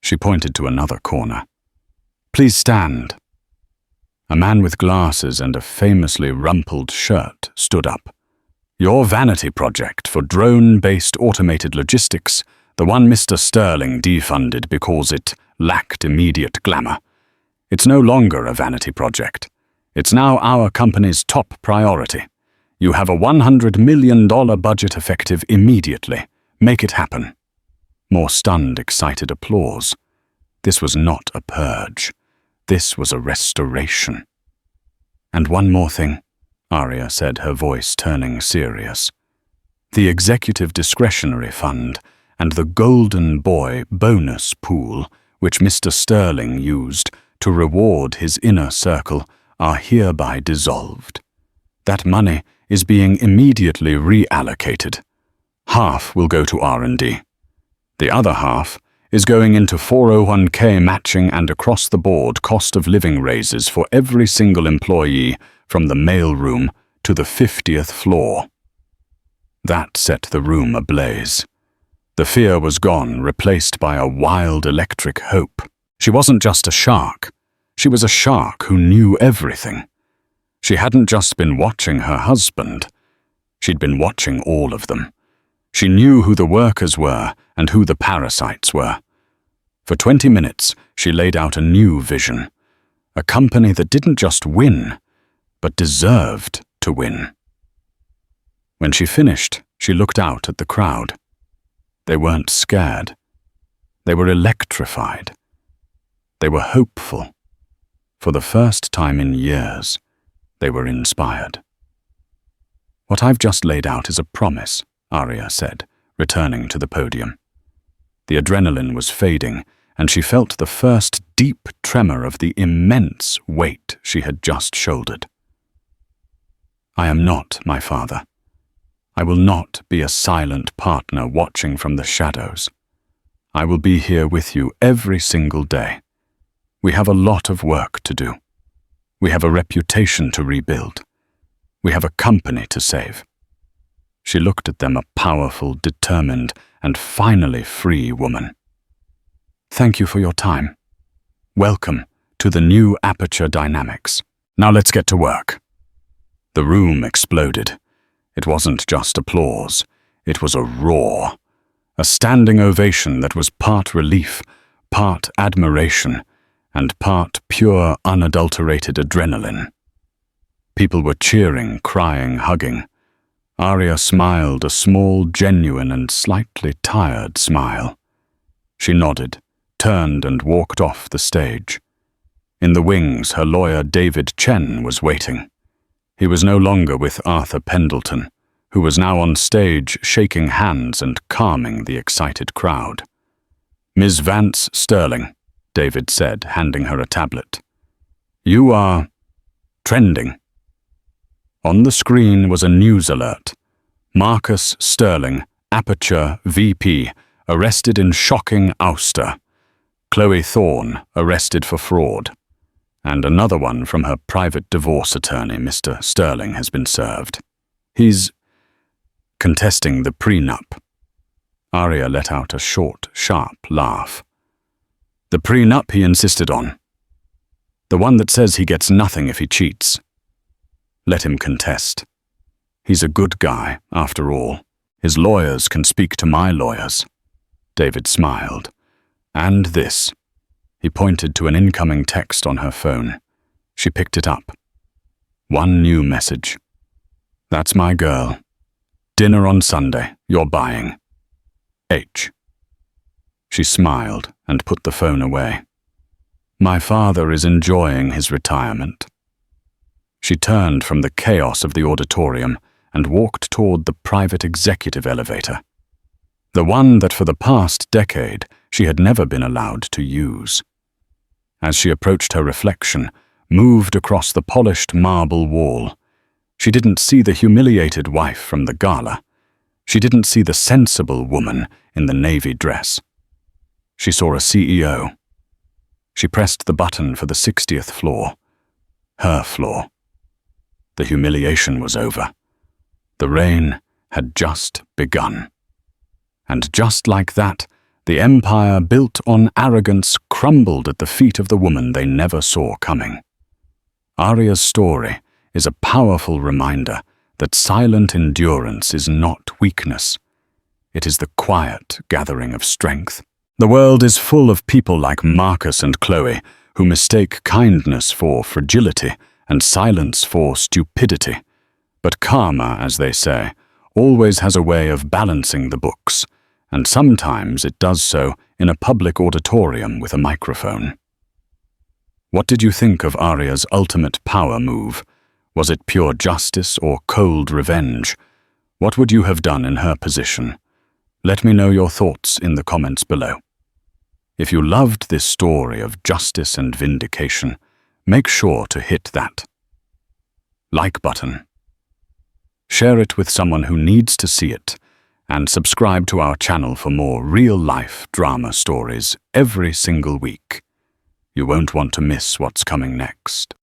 She pointed to another corner. "Please stand." A man with glasses and a famously rumpled shirt stood up. "Your vanity project for drone-based automated logistics, the one Mr. Sterling defunded because it lacked immediate glamour. It's no longer a vanity project. It's now our company's top priority. You have a $100 million budget effective immediately. Make it happen." More stunned, excited applause. This was not a purge. This was a restoration. "And one more thing," Aria said, her voice turning serious. "The Executive Discretionary Fund and the Golden Boy bonus pool, which Mr. Sterling used to reward his inner circle, are hereby dissolved. That money is being immediately reallocated. Half will go to R&D. The other half is going into 401k matching and across-the-board cost of living raises for every single employee from the mailroom to the 50th floor." That set the room ablaze. The fear was gone, replaced by a wild electric hope. She wasn't just a shark. She was a shark who knew everything. She hadn't just been watching her husband. She'd been watching all of them. She knew who the workers were and who the parasites were. For 20 minutes, she laid out a new vision, A company that didn't just win, but deserved to win. When she finished, she looked out at the crowd. They weren't scared. They were electrified. They were hopeful. For the first time in years, they were inspired. "What I've just laid out is a promise," Arya said, returning to the podium. The adrenaline was fading, and she felt the first deep tremor of the immense weight she had just shouldered. "I am not my father. I will not be a silent partner watching from the shadows. I will be here with you every single day. We have a lot of work to do. We have a reputation to rebuild. We have a company to save." She looked at them, a powerful, determined, and finally free woman. "Thank you for your time. Welcome to the new Aperture Dynamics. Now let's get to work." The room exploded. It wasn't just applause. It was a roar. A standing ovation that was part relief, part admiration, and part pure, unadulterated adrenaline. People were cheering, crying, hugging. Arya smiled, a small, genuine, and slightly tired smile. She nodded, turned, and walked off the stage. In the wings, her lawyer David Chen was waiting. He was no longer with Arthur Pendleton, who was now on stage shaking hands and calming the excited crowd. "Ms. Vance Sterling," David said, handing her a tablet. "You are trending." On the screen was a news alert. "Marcus Sterling, Aperture VP, arrested in shocking ouster. Chloe Thorne, arrested for fraud. And another one from her private divorce attorney, Mr. Sterling, has been served. He's contesting the prenup." Arya let out a short, sharp laugh. "The prenup he insisted on. The one that says he gets nothing if he cheats. Let him contest. He's a good guy, after all. His lawyers can speak to my lawyers." David smiled. "And this." He pointed to an incoming text on her phone. She picked it up. One new message. "That's my girl. Dinner on Sunday. You're buying. H." She smiled and put the phone away. "My father is enjoying his retirement." She turned from the chaos of the auditorium and walked toward the private executive elevator, the one that for the past decade she had never been allowed to use. As she approached her reflection, moved across the polished marble wall, she didn't see the humiliated wife from the gala. She didn't see the sensible woman in the navy dress. She saw a CEO. She pressed the button for the 60th floor. Her floor. The humiliation was over. The reign had just begun. And just like that, the empire built on arrogance crumbled at the feet of the woman they never saw coming. Arya's story is a powerful reminder that silent endurance is not weakness. It is the quiet gathering of strength. The world is full of people like Marcus and Chloe who mistake kindness for fragility and silence for stupidity. But karma, as they say, always has a way of balancing the books, and sometimes it does so in a public auditorium with a microphone. What did you think of Arya's ultimate power move? Was it pure justice or cold revenge? What would you have done in her position? Let me know your thoughts in the comments below. If you loved this story of justice and vindication, make sure to hit that like button. Share it with someone who needs to see it, and subscribe to our channel for more real-life drama stories every single week. You won't want to miss what's coming next.